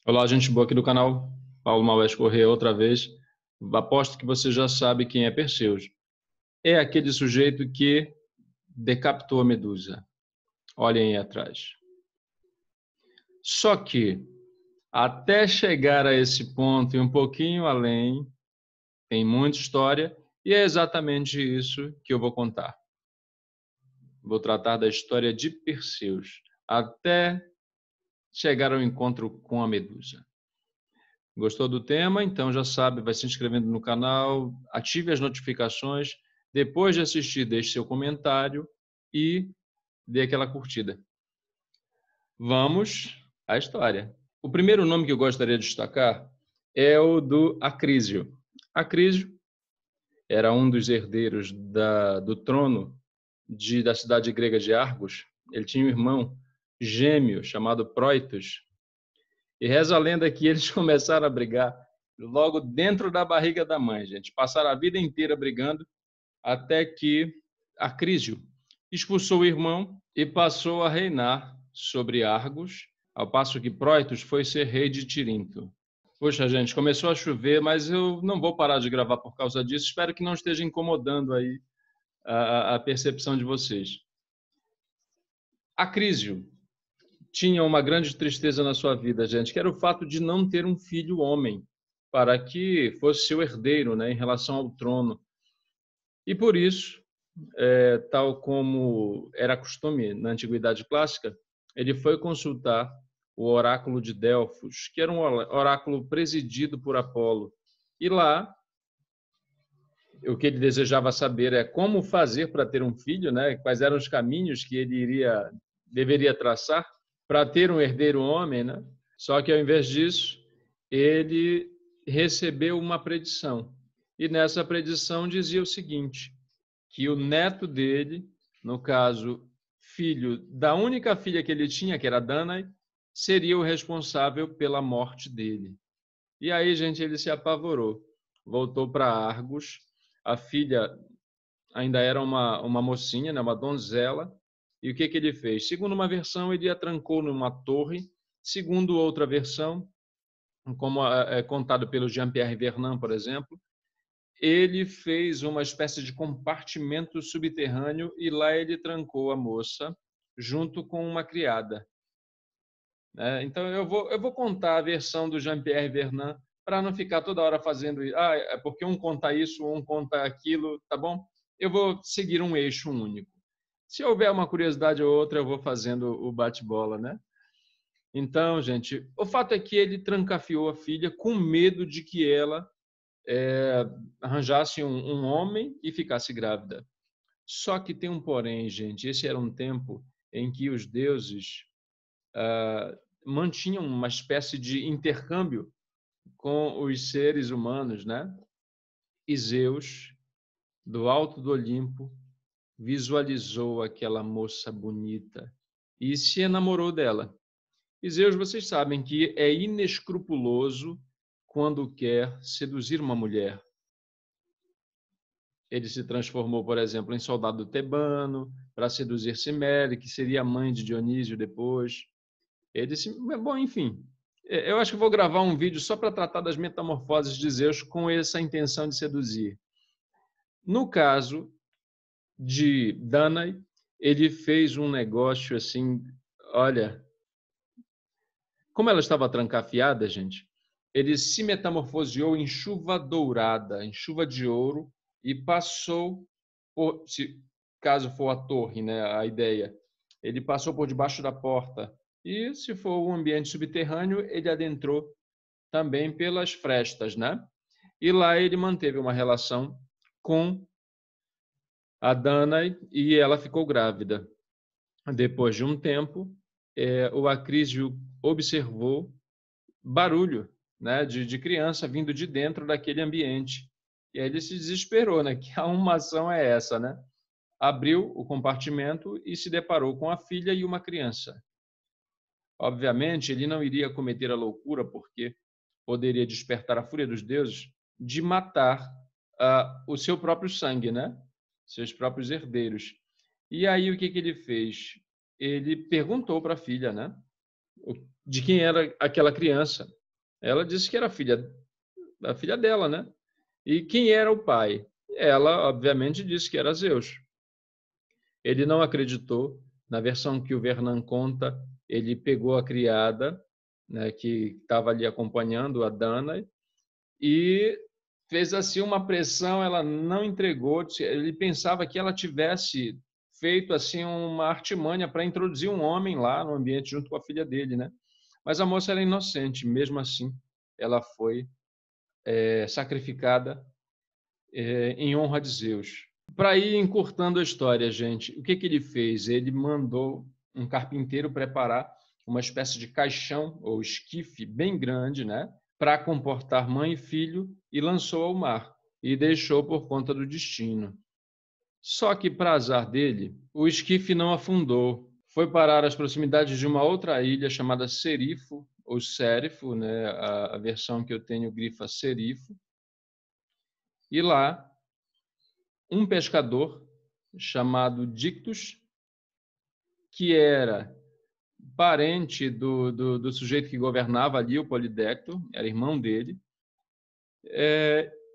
Olá, gente boa aqui do canal. Paulo Maués Corrêa outra vez. Aposto que você já sabe quem é Perseus. É aquele sujeito que decapitou a Medusa. Olhem aí atrás. Só que, até chegar a esse ponto e um pouquinho além, tem muita história e é exatamente isso que eu vou contar. Vou tratar da história de Perseus, até chegar ao encontro com a Medusa. Gostou do tema? Então já sabe, vai se inscrevendo no canal, ative as notificações. Depois de assistir, deixe seu comentário e dê aquela curtida. Vamos à história. O primeiro nome que eu gostaria de destacar é o do Acrísio. Acrísio era um dos herdeiros do trono da cidade grega de Argos. Ele tinha um irmão gêmeo chamado Proitos. E reza a lenda que eles começaram a brigar logo dentro da barriga da mãe, gente. Passaram a vida inteira brigando até que Acrísio expulsou o irmão e passou a reinar sobre Argos, ao passo que Próitos foi ser rei de Tirinto. Poxa, gente, começou a chover, mas eu não vou parar de gravar por causa disso. Espero que não esteja incomodando aí a percepção de vocês. Acrísio tinha uma grande tristeza na sua vida, gente, que era o fato de não ter um filho homem para que fosse seu herdeiro, né, em relação ao trono. E por isso, tal como era costume na Antiguidade Clássica, ele foi consultar o oráculo de Delfos, que era um oráculo presidido por Apolo. E lá, o que ele desejava saber é como fazer para ter um filho, né? Quais eram os caminhos que ele deveria traçar para ter um herdeiro homem, né? Só que ao invés disso, ele recebeu uma predição. E nessa predição dizia o seguinte, que o neto dele, no caso, filho da única filha que ele tinha, que era Danae, seria o responsável pela morte dele. E aí, gente, ele se apavorou. Voltou para Argos. A filha ainda era uma mocinha, né, uma donzela. E o que ele fez? Segundo uma versão, ele a trancou numa torre. Segundo outra versão, como é contado pelo Jean-Pierre Vernant, por exemplo, ele fez uma espécie de compartimento subterrâneo e lá ele trancou a moça junto com uma criada. Então, eu vou contar a versão do Jean-Pierre Vernant para não ficar toda hora fazendo isso. É porque um conta isso, um conta aquilo, tá bom? Eu vou seguir um eixo único. Se houver uma curiosidade ou outra, eu vou fazendo o bate-bola, né? Então, gente, o fato é que ele trancafiou a filha com medo de que ela arranjasse um homem e ficasse grávida. Só que tem um porém, gente. Esse era um tempo em que os deuses mantinham uma espécie de intercâmbio com os seres humanos, né? E Zeus, do alto do Olimpo, visualizou aquela moça bonita e se enamorou dela. E Zeus, vocês sabem que é inescrupuloso quando quer seduzir uma mulher. Ele se transformou, por exemplo, em soldado tebano para seduzir Ciméria, que seria a mãe de Dionísio depois. Bom, enfim, eu acho que vou gravar um vídeo só para tratar das metamorfoses de Zeus com essa intenção de seduzir. No caso de Danae, ele fez um negócio assim, olha, como ela estava trancafiada, gente, ele se metamorfoseou em chuva dourada, em chuva de ouro, e passou por, caso for a torre, né, a ideia, ele passou por debaixo da porta. E se for um ambiente subterrâneo, ele adentrou também pelas frestas, né? E lá ele manteve uma relação com a Danae e ela ficou grávida. Depois de um tempo, o Acrísio observou barulho, né, de criança vindo de dentro daquele ambiente. E aí ele se desesperou, né? Que arrumação é essa, né? Abriu o compartimento e se deparou com a filha e uma criança. Obviamente, ele não iria cometer a loucura, porque poderia despertar a fúria dos deuses de matar o seu próprio sangue, né? Seus próprios herdeiros. E aí o que ele fez? Ele perguntou para a filha, né? de quem era aquela criança. Ela disse que era a filha dela, né? E quem era o pai? Ela, obviamente, disse que era Zeus. Ele não acreditou. Na versão que o Vernon conta, ele pegou a criada, né, que estava ali acompanhando a Danae, e fez assim uma pressão, ela não entregou, ele pensava que ela tivesse feito assim uma artimanha para introduzir um homem lá no ambiente junto com a filha dele, né? Mas a moça era inocente, mesmo assim, ela foi sacrificada em honra de Zeus. Para ir encurtando a história, gente, o que ele fez? Ele mandou um carpinteiro preparar uma espécie de caixão ou esquife bem grande, né, para comportar mãe e filho, e lançou ao mar e deixou por conta do destino. Só que, para azar dele, o esquife não afundou. Foi parar às proximidades de uma outra ilha chamada Serifo, ou Sérifo, né, a versão que eu tenho grifa Serifo. E lá, um pescador chamado Dictus, que era parente do sujeito que governava ali, o Polidecto, era irmão dele,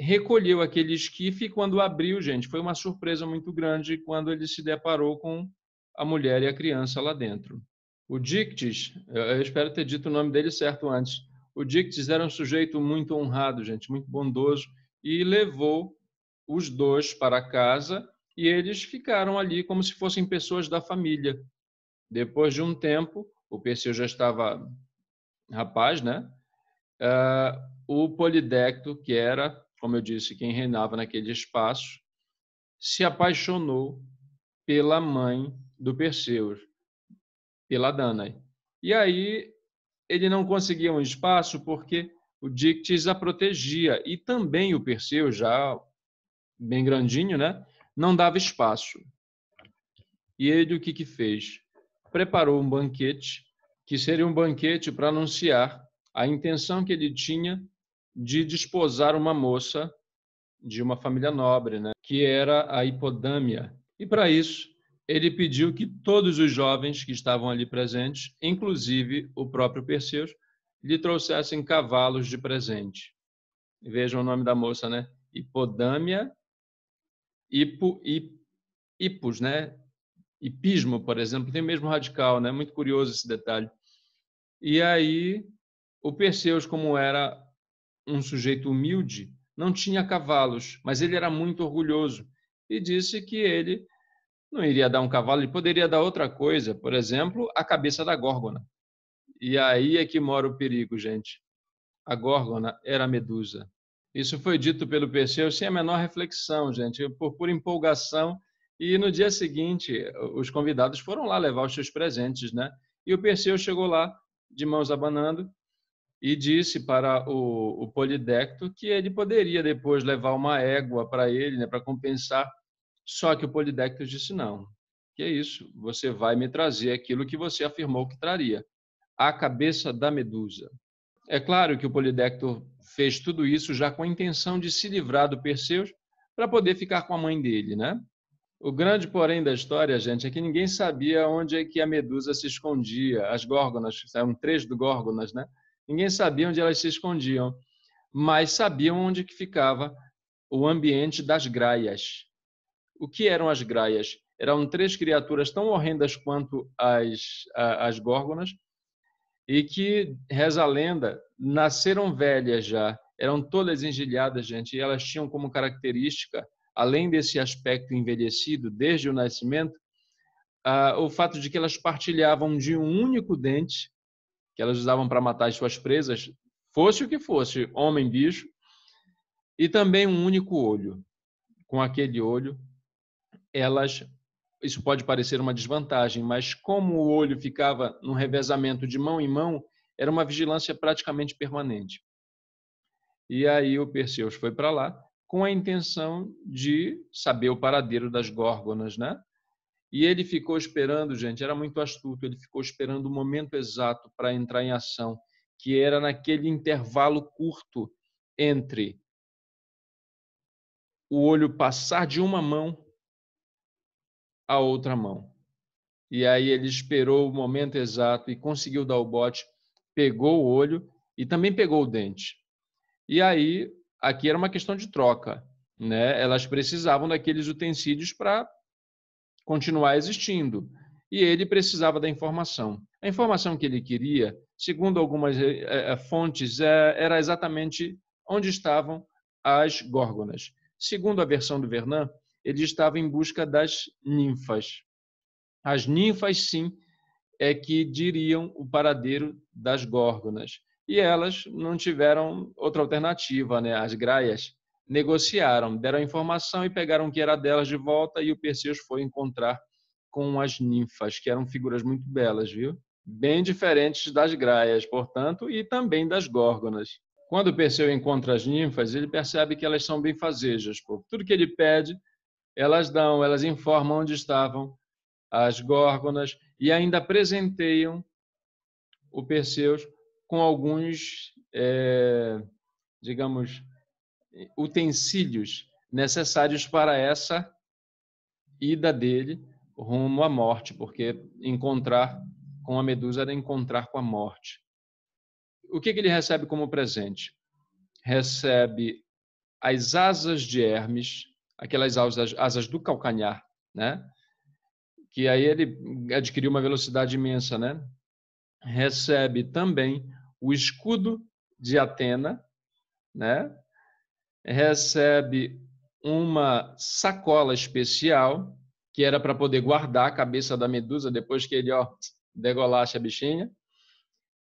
recolheu aquele esquife e quando abriu, gente, foi uma surpresa muito grande quando ele se deparou com a mulher e a criança lá dentro. O Dictys, eu espero ter dito o nome dele certo antes, o Dictys era um sujeito muito honrado, gente, muito bondoso, e levou os dois para casa e eles ficaram ali como se fossem pessoas da família. Depois de um tempo, o Perseu já estava rapaz, né? O Polidecto, que era, como eu disse, quem reinava naquele espaço, se apaixonou pela mãe do Perseu, pela Danae. E aí ele não conseguia um espaço porque o Dictys a protegia e também o Perseu, já bem grandinho, né? Não dava espaço. E ele o que fez? Preparou um banquete, que seria um banquete para anunciar a intenção que ele tinha de desposar uma moça de uma família nobre, né? Que era a Hipodâmia. E para isso, ele pediu que todos os jovens que estavam ali presentes, inclusive o próprio Perseu, lhe trouxessem cavalos de presente. Vejam o nome da moça, né? Hipodâmia, Hipos, né? Hipismo, por exemplo, tem o mesmo radical, né? Muito curioso esse detalhe. E aí, o Perseus, como era um sujeito humilde, não tinha cavalos, mas ele era muito orgulhoso e disse que ele não iria dar um cavalo, ele poderia dar outra coisa, por exemplo, a cabeça da Górgona. E aí é que mora o perigo, gente. A Górgona era a Medusa. Isso foi dito pelo Perseu sem a menor reflexão, gente, por empolgação. E no dia seguinte, os convidados foram lá levar os seus presentes, né? E o Perseu chegou lá, de mãos abanando, e disse para o Polidecto que ele poderia depois levar uma égua para ele, né, para compensar. Só que o Polidecto disse não. Que é isso? Você vai me trazer aquilo que você afirmou que traria, a cabeça da Medusa. É claro que o Polidecto fez tudo isso já com a intenção de se livrar do Perseus para poder ficar com a mãe dele, né? O grande porém da história, gente, é que ninguém sabia onde é que a Medusa se escondia. As górgonas, eram 3 do górgonas, né? Ninguém sabia onde elas se escondiam, mas sabiam onde que ficava o ambiente das graias. O que eram as graias? Eram 3 criaturas tão horrendas quanto as górgonas, e que, reza a lenda, nasceram velhas já, eram todas engelhadas, gente, e elas tinham como característica, além desse aspecto envelhecido desde o nascimento, o fato de que elas partilhavam de um único dente, que elas usavam para matar as suas presas, fosse o que fosse, homem, bicho, e também um único olho. Com aquele olho, elas... Isso pode parecer uma desvantagem, mas como o olho ficava num revezamento de mão em mão, era uma vigilância praticamente permanente. E aí o Perseus foi para lá com a intenção de saber o paradeiro das górgonas, né? E ele ficou esperando, gente, era muito astuto, ele ficou esperando o momento exato para entrar em ação, que era naquele intervalo curto entre o olho passar de uma mão à outra mão. E aí ele esperou o momento exato e conseguiu dar o bote. pegou o olho e também pegou o dente. E aí, aqui era uma questão de troca, né? Elas precisavam daqueles utensílios para continuar existindo. E ele precisava da informação. A informação que ele queria, segundo algumas fontes, era exatamente onde estavam as górgonas. Segundo a versão do Vernon, ele estava em busca das ninfas. As ninfas, sim, é que diriam o paradeiro das górgonas. E elas não tiveram outra alternativa, né? As graias negociaram, deram a informação e pegaram o que era delas de volta, e o Perseus foi encontrar com as ninfas, que eram figuras muito belas, viu? Bem diferentes das graias, portanto, e também das górgonas. Quando o Perseu encontra as ninfas, ele percebe que elas são benfazejas. Por tudo que ele pede, elas dão, elas informam onde estavam as górgonas e ainda presenteiam o Perseus com alguns, digamos, utensílios necessários para essa ida dele rumo à morte, porque encontrar com a Medusa era encontrar com a morte. O que ele recebe como presente? Recebe as asas de Hermes, aquelas asas do calcanhar, né? Que aí ele adquiriu uma velocidade imensa, né? Recebe também o escudo de Atena, né? Recebe uma sacola especial que era para poder guardar a cabeça da Medusa depois que ele degolasse a bichinha.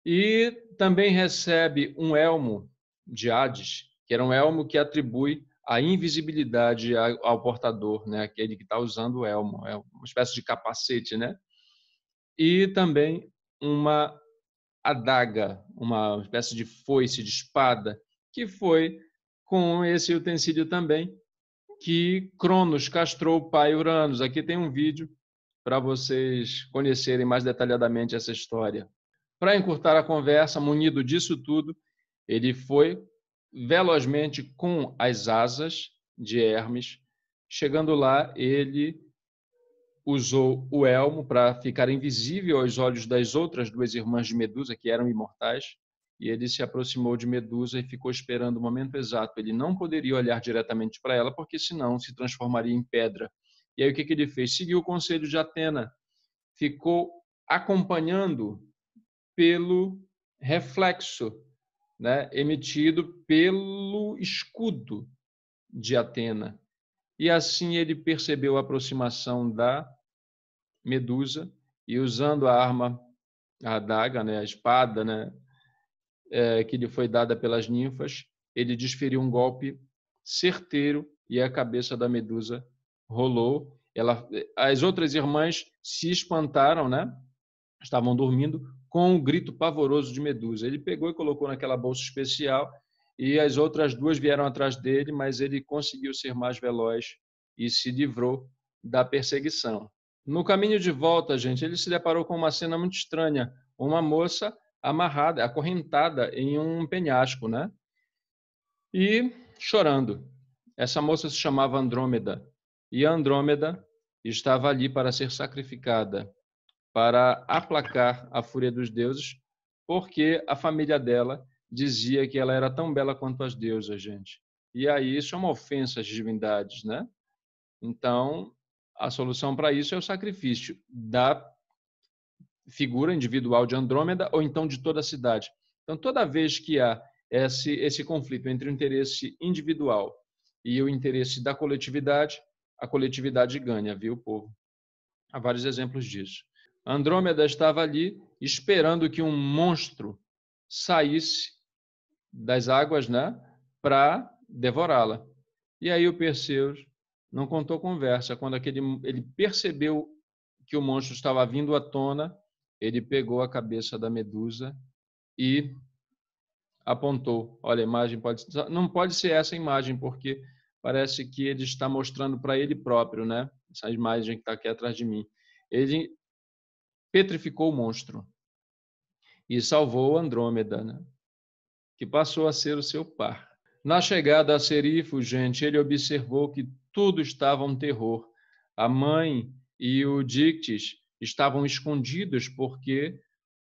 E também recebe um elmo de Hades, que era um elmo que atribui a invisibilidade ao portador, né? Aquele que está usando o elmo, é uma espécie de capacete, né? E também uma adaga, uma espécie de foice, de espada, que foi com esse utensílio também que Cronos castrou o pai Uranus. Aqui tem um vídeo para vocês conhecerem mais detalhadamente essa história. Para encurtar a conversa, munido disso tudo, ele foi velozmente com as asas de Hermes. Chegando lá, ele usou o elmo para ficar invisível aos olhos das outras duas irmãs de Medusa, que eram imortais, e ele se aproximou de Medusa e ficou esperando o momento exato. Ele não poderia olhar diretamente para ela, porque senão se transformaria em pedra. E aí o que ele fez? Seguiu o conselho de Atena, ficou acompanhando pelo reflexo, né, emitido pelo escudo de Atena. E assim ele percebeu a aproximação da Medusa e, usando a arma, a adaga, né, a espada, né, que lhe foi dada pelas ninfas, ele desferiu um golpe certeiro e a cabeça da Medusa rolou. As outras irmãs se espantaram, né? Estavam dormindo, com um grito pavoroso de Medusa. Ele pegou e colocou naquela bolsa especial e as outras duas vieram atrás dele, mas ele conseguiu ser mais veloz e se livrou da perseguição. No caminho de volta, gente, ele se deparou com uma cena muito estranha. Uma moça amarrada, acorrentada em um penhasco, né? E chorando. Essa moça se chamava Andrômeda. E a Andrômeda estava ali para ser sacrificada, para aplacar a fúria dos deuses, porque a família dela dizia que ela era tão bela quanto as deusas, gente. E aí isso é uma ofensa às divindades, né? Então, a solução para isso é o sacrifício da figura individual de Andrômeda ou então de toda a cidade. Então, toda vez que há esse conflito entre o interesse individual e o interesse da coletividade, a coletividade ganha, viu, povo? Há vários exemplos disso. Andrômeda estava ali esperando que um monstro saísse das águas, né, para devorá-la. E aí o Perseus não contou conversa. Quando ele percebeu que o monstro estava vindo à tona, ele pegou a cabeça da Medusa e apontou. Olha, a imagem não pode ser essa imagem, porque parece que ele está mostrando para ele próprio, né? Essa imagem que está aqui atrás de mim. Ele petrificou o monstro e salvou Andrômeda, né? Que passou a ser o seu par. Na chegada a Serifo, gente, ele observou que tudo estava um terror. A mãe e o Dictys estavam escondidos porque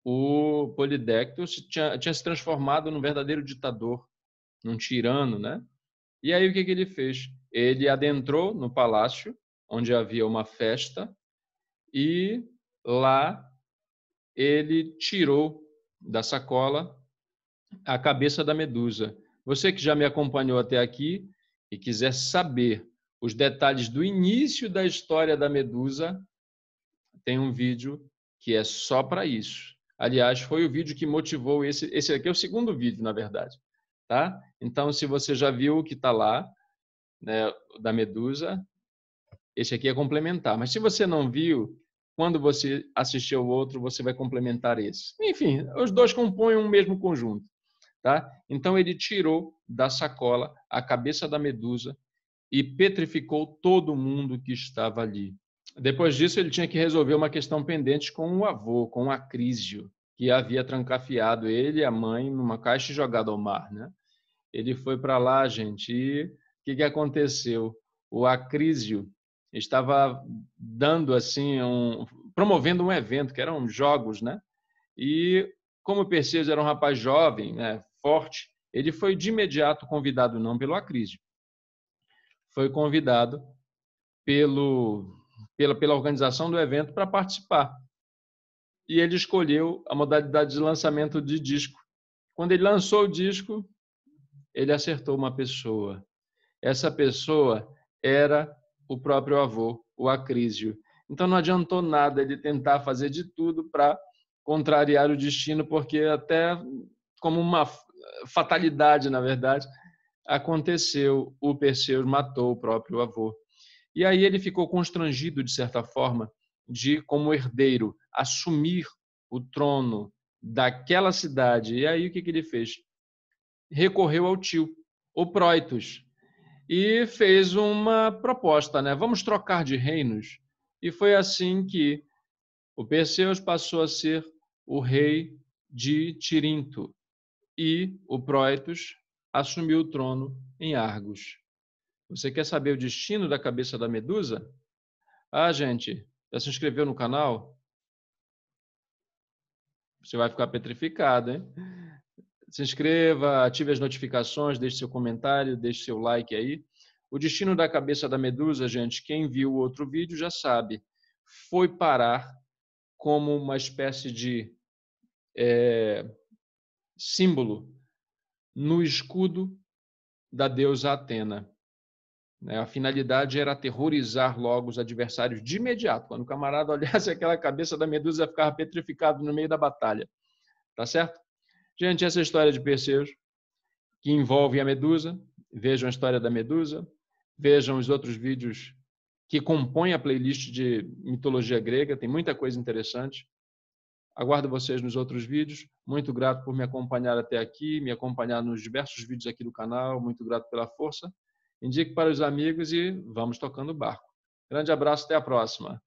o Polidecto tinha se transformado num verdadeiro ditador, num tirano, né? E aí o que ele fez? Ele adentrou no palácio, onde havia uma festa, e lá ele tirou da sacola a cabeça da Medusa. Você que já me acompanhou até aqui e quiser saber os detalhes do início da história da Medusa, tem um vídeo que é só para isso. Aliás, foi o vídeo que motivou esse aqui é o segundo vídeo, na verdade, tá? Então, se você já viu o que está lá, né, da Medusa, esse aqui é complementar. Mas se você não viu, quando você assistir o outro, você vai complementar esse. Enfim, os dois compõem um mesmo conjunto, tá? Então ele tirou da sacola a cabeça da Medusa e petrificou todo mundo que estava ali. Depois disso, ele tinha que resolver uma questão pendente com o avô, com o Acrísio, que havia trancafiado ele e a mãe numa caixa e jogado ao mar, né? Ele foi para lá, gente, e o que aconteceu? O Acrísio estava dando assim promovendo um evento que eram jogos, né? E como o Perseus era um rapaz jovem, né, forte, ele foi de imediato convidado não pelo Acrísio, foi convidado pela organização do evento para participar. E ele escolheu a modalidade de lançamento de disco. Quando ele lançou o disco, ele acertou uma pessoa. Essa pessoa era o próprio avô, o Acrísio. Então não adiantou nada ele tentar fazer de tudo para contrariar o destino, porque até como uma fatalidade, na verdade, aconteceu, o Perseus matou o próprio avô. E aí ele ficou constrangido, de certa forma, de, como herdeiro, assumir o trono daquela cidade. E aí o que ele fez? Recorreu ao tio, o Proitos, e fez uma proposta, né? Vamos trocar de reinos. E foi assim que o Perseus passou a ser o rei de Tirinto e o Proitos assumiu o trono em Argos. Você quer saber o destino da cabeça da Medusa? Ah, gente, já se inscreveu no canal? Você vai ficar petrificado, hein? Se inscreva, ative as notificações, deixe seu comentário, deixe seu like aí. O destino da cabeça da Medusa, gente, quem viu o outro vídeo já sabe, foi parar como uma espécie de símbolo no escudo da deusa Atena. A finalidade era aterrorizar logo os adversários de imediato. Quando o camarada olhasse aquela cabeça da Medusa, ficava petrificado no meio da batalha. Tá certo? Gente, essa é a história de Perseus, que envolve a Medusa. Vejam a história da Medusa. Vejam os outros vídeos que compõem a playlist de mitologia grega. Tem muita coisa interessante. Aguardo vocês nos outros vídeos. Muito grato por me acompanhar até aqui, me acompanhar nos diversos vídeos aqui do canal. Muito grato pela força. Indique para os amigos e vamos tocando o barco. Grande abraço, até a próxima.